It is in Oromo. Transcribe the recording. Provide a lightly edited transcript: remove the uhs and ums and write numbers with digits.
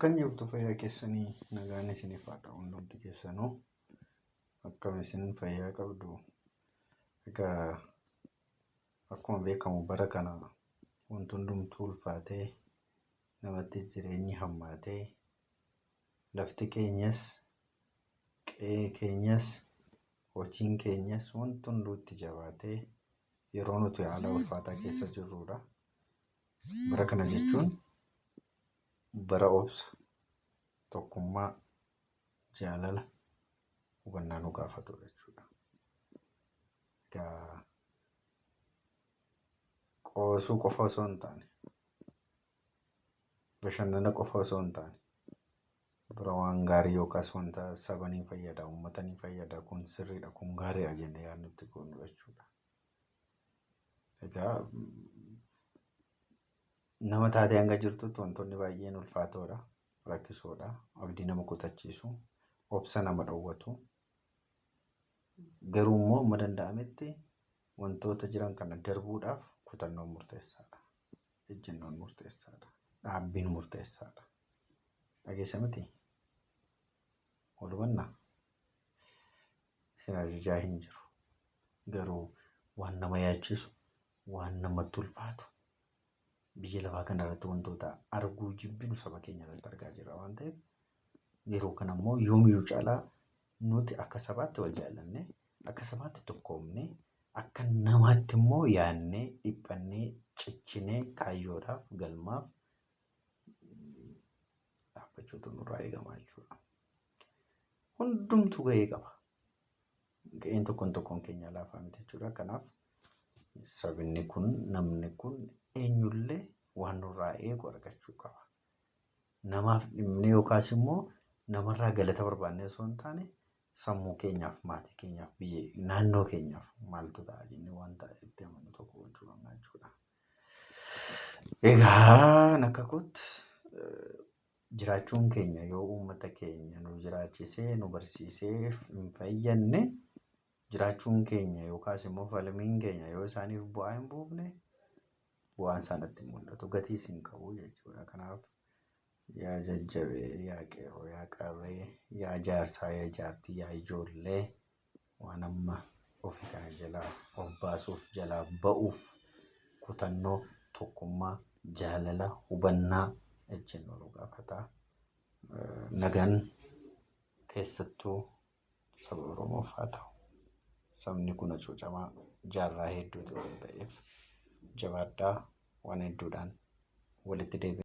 Akkan jirtu fayyaa keessanii nagaan isiniif haa ta'u hundumti keessanuu akkam isin fayyaa qabdu. Egaa akkuma beekamu bara kana wanti hundumtuu ulfaatee namatti jireenyi hammaatee lafti keenyas qe'ee keenyas hojiin keenyas wanti hunduutti jabaatee yeroo nuti haala ulfaataa keessa jirrudha. Bara kana jechuun bara obsa, tokkummaa, jaalala, hubannaa nu gaafatudha jechuudha. Egaa qoosuu qofa osoo hin taane, bashannana qofa osoo hin taane, bara waan gaarii yookaas wanta saba ni fayyada, uummata ni fayyada, kun sirriidha, kun gaariidha jennee yaadnu itti goonudha jechuudha. Egaa nama taatee hanga jirtutti wantoonni baay'een ulfaatoodha, rakkisoodha, abdii nama kutachiisu, obsa nama dhowwatu. Garuu immoo amma danda'ametti wantoota jiran kana darbuudhaaf kutannoon murteessaadha, ejjennoon murteessaadha, dhaabbiin murteessaadha. Dhageessa miti? Wal hubannaa? Isin ajajaa hin jiru. Garuu waan nama yaachisu, waan namatti ulfaatu biyya lafaa kanarratti wantoota arguu jibbinu saba keenya irratti argaa jirra waan ta'eef yeroo kana immoo yoomiyyuu caalaa nuti akka sabaatti wal jaallannee akka sabaatti tokkoomnee akka namaatti immoo yaadnee dhiphannee cicchinee kaayyoodhaaf galmaaf dhaabbachuutu nurraa eegama jechuudha. Hundumtuu gahee qaba. Gaheen tokkoon keenya laafaa miti jechuudha. Kanaaf sabni kun namni kun eenyullee waan nurraa eegu argachuu qaba. Namaaf dhimne yookaas immoo namarraa galata barbaannee osoo hin taane sammuu keenyaaf, maatii keenyaaf, biyya naannoo keenyaaf maaltu ta'a jennee wanta itti amannu tokko gochuu qabna jechuudha. Egaa akka kootti jiraachuun keenya yoo uummata keenya nu jiraachisee nu barsiisee hin fayyadne jiraachuun keenya yookaas immoo falmiin keenya yoo isaaniif bu'aa hin buufne bu'aan isaanitti mul'atu, gatiis hin qabu jechuudha. Kanaaf yaa jajjabee, yaa qeerroo, yaa qarree, yaa jaarsaa, yaa jaartii, yaa ijoollee waan amma ofii kana jalaa of baasuuf jalaa ba'uuf kutannoo, tokkummaa, jaalala, hubannaa ejjennoo nu gaafata. Nagaan keessattuu saba Oromoof haa ta'u. Sabni kun hacuucamaa jaarraa hedduutu waan ta'eef jabaadhaa waan hedduudhaan walitti deebi'aa.